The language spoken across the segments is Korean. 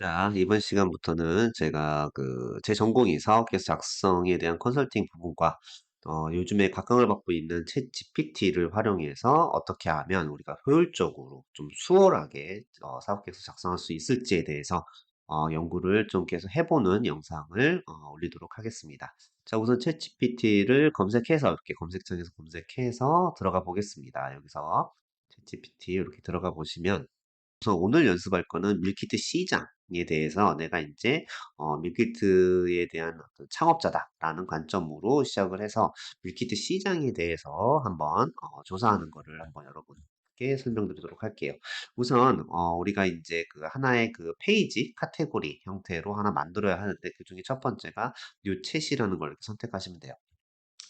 자, 이번 시간부터는 제가 제 전공이 사업계획 작성에 대한 컨설팅 부분과 요즘에 각광을 받고 있는 챗 GPT를 활용해서 어떻게 하면 우리가 효율적으로 좀 수월하게 사업계획 작성할 수 있을지에 대해서 연구를 좀 계속 해보는 영상을 올리도록 하겠습니다. 자, 우선 챗 GPT를 검색해서 이렇게 검색창에서 검색해서 들어가 보겠습니다. 여기서 챗 GPT 이렇게 들어가 보시면 그래서 오늘 연습할 거는 밀키트 시장에 대해서 내가 이제 밀키트에 대한 어떤 창업자다라는 관점으로 시작을 해서 밀키트 시장에 대해서 한번 조사하는 거를 한번 여러분께 설명드리도록 할게요. 우선 우리가 이제 그 하나의 그 페이지 카테고리 형태로 하나 만들어야 하는데 그 중에 첫 번째가 뉴 챗이라는 걸 이렇게 선택하시면 돼요.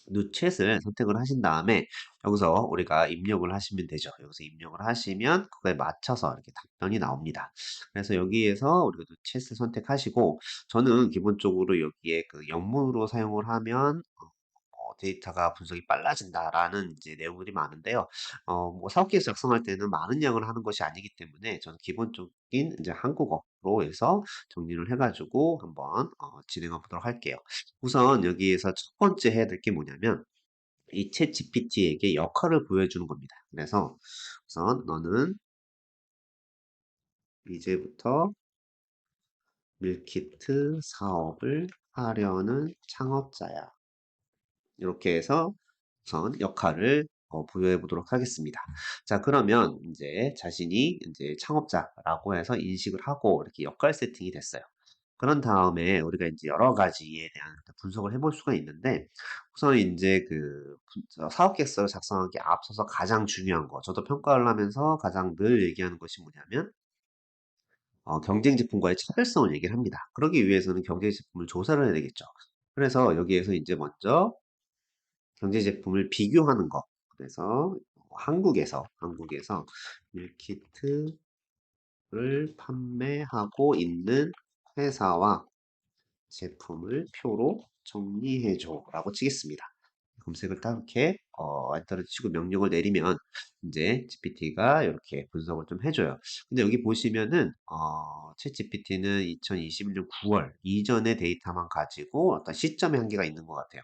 뉴챗을 선택을 하신 다음에 여기서 우리가 입력을 하시면 되죠. 여기서 입력을 하시면 그거에 맞춰서 이렇게 답변이 나옵니다. 그래서 여기에서 우리가 뉴챗을 선택하시고 저는 기본적으로 여기에 그 영문으로 사용을 하면 데이터가 분석이 빨라진다라는 이제 내용들이 많은데요. 뭐 사업계획 작성할 때는 많은 양을 하는 것이 아니기 때문에 저는 기본적인 이제 한국어로 해서 정리를 해가지고 한번 진행해 보도록 할게요. 우선 여기에서 첫 번째 해야 될 게 뭐냐면 이 챗 GPT에게 역할을 보여주는 겁니다. 그래서 우선 너는 이제부터 밀키트 사업을 하려는 창업자야. 이렇게 해서 우선 역할을 부여해 보도록 하겠습니다. 자, 그러면 이제 자신이 이제 창업자라고 해서 인식을 하고 이렇게 역할 세팅이 됐어요. 그런 다음에 우리가 이제 여러 가지에 대한 분석을 해볼 수가 있는데 우선 이제 사업 계획서를 작성하기 앞서서 가장 중요한 거, 저도 평가를 하면서 가장 늘 얘기하는 것이 뭐냐면 경쟁 제품과의 차별성을 얘기를 합니다. 그러기 위해서는 경쟁 제품을 조사를 해야 되겠죠. 그래서 여기에서 이제 먼저 경제 제품을 비교하는 거. 그래서 한국에서 밀키트를 판매하고 있는 회사와 제품을 표로 정리해줘 라고 치겠습니다. 검색을 딱 이렇게 엔터를 치고 명령을 내리면 이제 GPT가 이렇게 분석을 좀 해줘요. 근데 여기 보시면은 챗 GPT는 2021년 9월 이전의 데이터만 가지고 어떤 시점의 한계가 있는 것 같아요.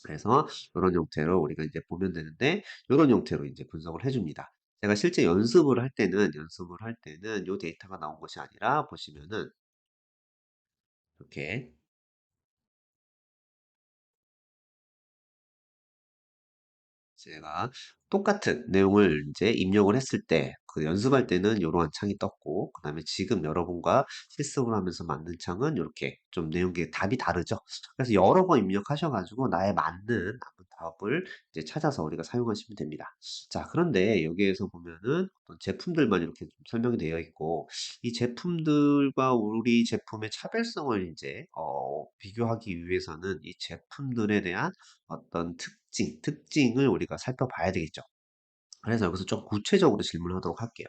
그래서 이런 형태로 우리가 이제 보면 되는데 이런 형태로 이제 분석을 해줍니다. 제가 실제 연습을 할 때는 이 데이터가 나온 것이 아니라 보시면은 이렇게 제가 똑같은 내용을 이제 입력을 했을 때, 그 연습할 때는 이러한 창이 떴고, 그 다음에 지금 여러분과 실습을 하면서 만든 창은 이렇게 좀 내용이 답이 다르죠. 그래서 여러 번 입력하셔가지고 나에 맞는 답을 이제 찾아서 우리가 사용하시면 됩니다. 자, 그런데 여기에서 보면은 어떤 제품들만 이렇게 좀 설명이 되어 있고, 이 제품들과 우리 제품의 차별성을 이제 비교하기 위해서는 이 제품들에 대한 어떤 특징을 우리가 살펴봐야 되겠죠. 그래서 여기서 좀 구체적으로 질문하도록 할게요.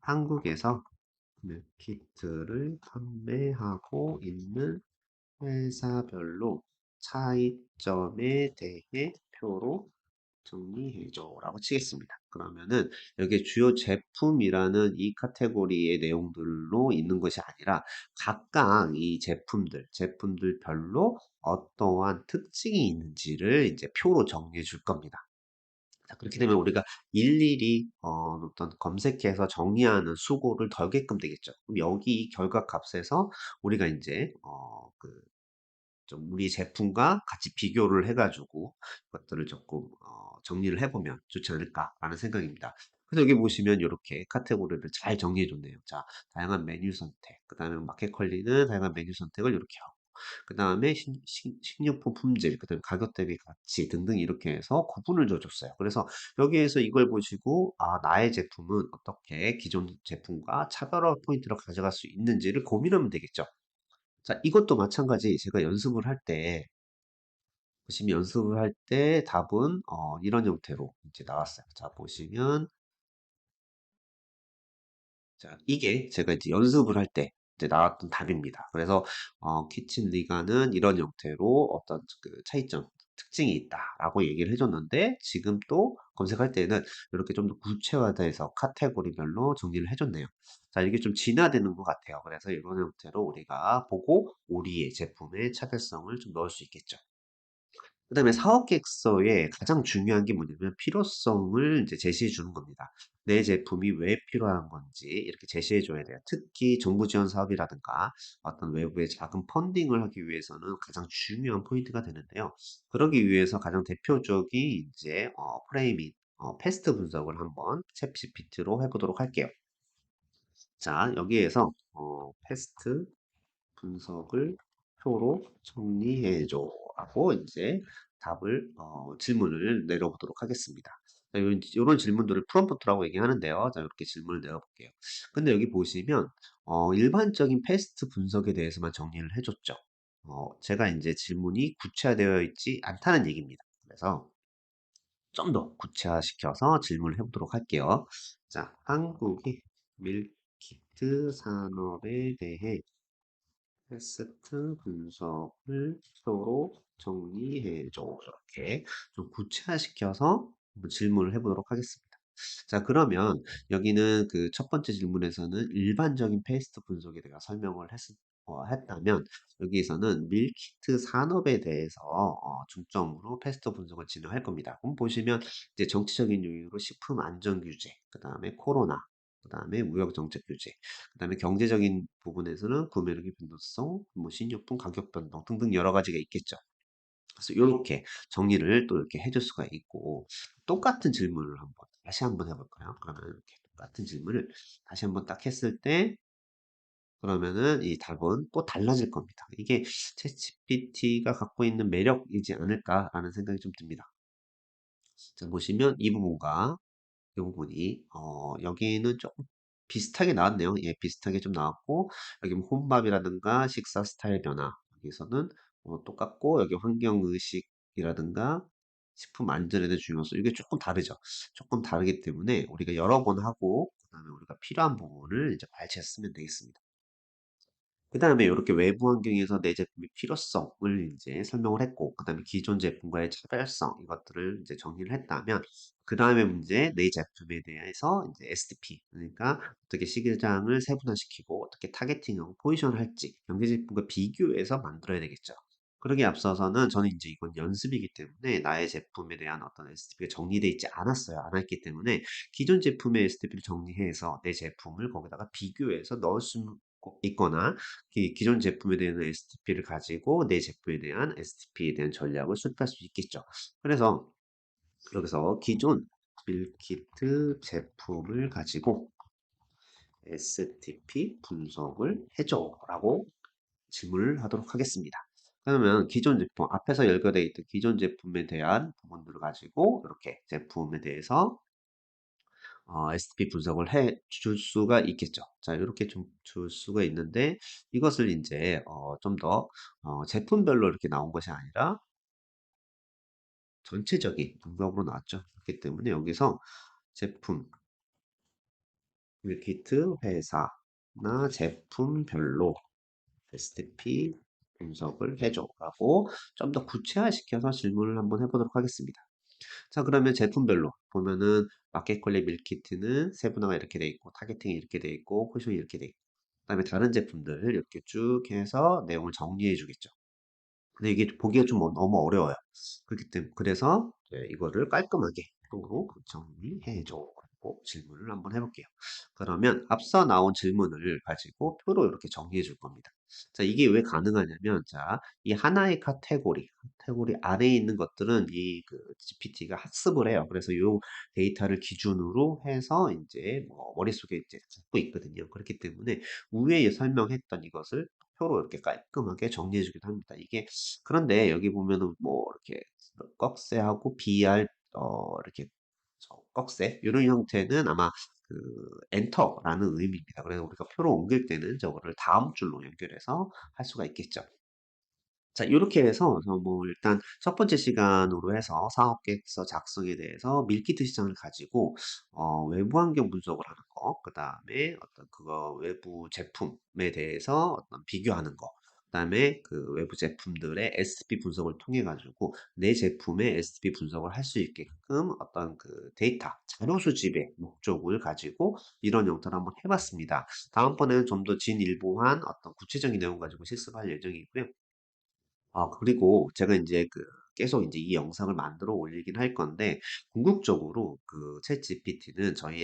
한국에서 밀키트를 판매하고 있는 회사별로 차이점에 대해 표로 정리해줘 라고 치겠습니다. 그러면은 여기 주요 제품이라는 이 카테고리의 내용들로 있는 것이 아니라 각각 이 제품들별로 어떠한 특징이 있는지를 이제 표로 정리해 줄 겁니다. 자, 그렇게 되면 우리가 일일이 어떤 검색해서 정리하는 수고를 덜게끔 되겠죠. 그럼 여기 결과 값에서 우리가 이제 좀 우리 제품과 같이 비교를 해가지고 그것들을 조금 정리를 해보면 좋지 않을까라는 생각입니다. 그래서 여기 보시면 이렇게 카테고리를 잘 정리해 줬네요. 자, 다양한 메뉴 선택, 그 다음에 마켓 컬리는 다양한 메뉴 선택을 이렇게 하고, 그 다음에 식료품 품질, 그 다음에 가격 대비 가치 등등 이렇게 해서 구분을 줘줬어요. 그래서 여기에서 이걸 보시고, 아, 나의 제품은 어떻게 기존 제품과 차별화 포인트를 가져갈 수 있는지를 고민하면 되겠죠. 자, 이것도 마찬가지 제가 연습을 할 때, 보시면 연습을 할 때 답은 이런 형태로 이제 나왔어요. 자, 보시면, 자, 이게 제가 이제 연습을 할 때 이제 나왔던 답입니다. 그래서, 키친 리가는 이런 형태로 어떤 그 차이점, 특징이 있다라고 얘기를 해줬는데, 지금 또 검색할 때는 이렇게 좀 더 구체화돼서 카테고리별로 정리를 해줬네요. 자, 이게 좀 진화되는 것 같아요. 그래서 이런 형태로 우리가 보고 우리의 제품의 차별성을 좀 넣을 수 있겠죠. 그다음에 사업 계획서에 가장 중요한 게 뭐냐면 필요성을 이제 제시해 주는 겁니다. 내 제품이 왜 필요한 건지 이렇게 제시해 줘야 돼요. 특히 정부 지원 사업이라든가 어떤 외부의 작은 펀딩을 하기 위해서는 가장 중요한 포인트가 되는데요. 그러기 위해서 가장 대표적인 이제 프레이밍, 패스트 분석을 한번 챗GPT로 해보도록 할게요. 자, 여기에서 패스트 분석을 표로 정리해줘 하고 이제 질문을 내려보도록 하겠습니다. 자, 이런 질문들을 프롬프트라고 얘기하는데요. 자, 이렇게 질문을 내려볼게요. 근데 여기 보시면 일반적인 패스트 분석에 대해서만 정리를 해줬죠. 제가 이제 질문이 구체화되어 있지 않다는 얘기입니다. 그래서 좀 더 구체화시켜서 질문을 해보도록 할게요. 자, 한국이 밀키트 산업에 대해 패스트 분석을 표로 정리해줘. 이렇게 좀 구체화시켜서 한번 질문을 해보도록 하겠습니다. 자, 그러면 여기는 그 첫 번째 질문에서는 일반적인 페이스트 분석에 대해 설명을 했다면 여기에서는 밀키트 산업에 대해서 중점으로 패스트 분석을 진행할 겁니다. 그럼 보시면 이제 정치적인 요인으로 식품 안전 규제, 그 다음에 코로나, 그 다음에 무역 정책 규제, 그 다음에 경제적인 부분에서는 구매력의 변동성, 뭐 신용품 가격 변동 등등 여러 가지가 있겠죠. 그래서 이렇게 정리를 또 이렇게 해줄 수가 있고 똑같은 질문을 다시 한번 해볼까요? 그러면 이렇게 똑같은 질문을 다시 한번 딱 했을 때 그러면은 이 답은 또 달라질 겁니다. 이게 챗GPT가 갖고 있는 매력이지 않을까라는 생각이 좀 듭니다. 자, 보시면 이 부분이 여기는 조금 비슷하게 나왔네요. 예, 비슷하게 좀 나왔고 여기 뭐 혼밥이라든가 식사 스타일 변화 여기서는 똑같고 여기 환경의식이라든가 식품 안전에 대한 중요성 이게 조금 다르죠. 조금 다르기 때문에 우리가 여러 번 하고 그다음에 우리가 필요한 부분을 이제 발췌했으면 되겠습니다. 그 다음에 이렇게 외부 환경에서 내 제품의 필요성을 이제 설명을 했고, 그 다음에 기존 제품과의 차별성, 이것들을 이제 정리를 했다면, 그 다음에 문제, 내 제품에 대해서 이제 SDP, 그러니까 어떻게 시장을 세분화시키고, 어떻게 타겟팅하고 포지션을 할지, 경제 제품과 비교해서 만들어야 되겠죠. 그러기에 앞서서는 저는 이제 이건 연습이기 때문에 나의 제품에 대한 어떤 STP가 정리되어 있지 않았어요. 안 했기 때문에 기존 제품의 STP를 정리해서 내 제품을 거기다가 비교해서 넣을 수 있거나 기존 제품에 대한 STP를 가지고 내 제품에 대한 STP에 대한 전략을 수립할 수 있겠죠. 그래서 여기서 기존 밀키트 제품을 가지고 STP 분석을 해줘 라고 질문을 하도록 하겠습니다. 그러면 기존 제품, 앞에서 열거되어 있던 기존 제품에 대한 부분들을 가지고 이렇게 제품에 대해서 STP 분석을 해 줄 수가 있겠죠. 자, 이렇게 좀 줄 수가 있는데 이것을 이제 좀 더 제품별로 이렇게 나온 것이 아니라 전체적인 분석으로 나왔죠. 그렇기 때문에 여기서 제품, 밀키트 회사나 제품별로 STP 분석을 해줘라고 좀 더 구체화시켜서 질문을 한번 해보도록 하겠습니다. 자, 그러면 제품별로 보면은 마켓컬리 밀키트는 세분화가 이렇게 돼 있고 타겟팅이 이렇게 돼 있고 포지션이 이렇게 돼 있고 그다음에 다른 제품들 이렇게 쭉 해서 내용을 정리해 주겠죠. 근데 이게 보기가 좀 너무 어려워요. 그렇기 때문에 그래서 이거를 깔끔하게 표로 정리해 줘라고 질문을 한번 해볼게요. 그러면 앞서 나온 질문을 가지고 표로 이렇게 정리해 줄 겁니다. 자, 이게 왜 가능하냐면, 자, 이 하나의 카테고리 안에 있는 것들은 이 그 GPT가 학습을 해요. 그래서 이 데이터를 기준으로 해서 이제 뭐 머릿속에 이제 갖고 있거든요. 그렇기 때문에 위에 설명했던 이것을 표로 이렇게 깔끔하게 정리해 주기도 합니다. 이게 그런데 여기 보면은 뭐 이렇게 꺽쇠하고 BR 이렇게 꺽쇠 이런 형태는 아마 그 엔터라는 의미입니다. 그래서 우리가 표로 옮길 때는 저거를 다음 줄로 연결해서 할 수가 있겠죠. 자, 이렇게 해서 뭐 일단 첫 번째 시간으로 해서 사업 계획서 작성에 대해서 밀키트 시장을 가지고 외부 환경 분석을 하는 거, 그 다음에 어떤 그거 외부 제품에 대해서 어떤 비교하는 거, 그 다음에 그 외부 제품들의 STP 분석을 통해 가지고 내 제품의 STP 분석을 할 수 있게끔 어떤 그 데이터 자료 수집의 목적을 가지고 이런 형태로 한번 해 봤습니다. 다음번에는 좀 더 진일보한 어떤 구체적인 내용 가지고 실습할 예정이고요. 그리고 제가 인제 계속 인제 이 영상을 만들어 올리긴 할 건데 궁극적으로 그 챗GPT는 저희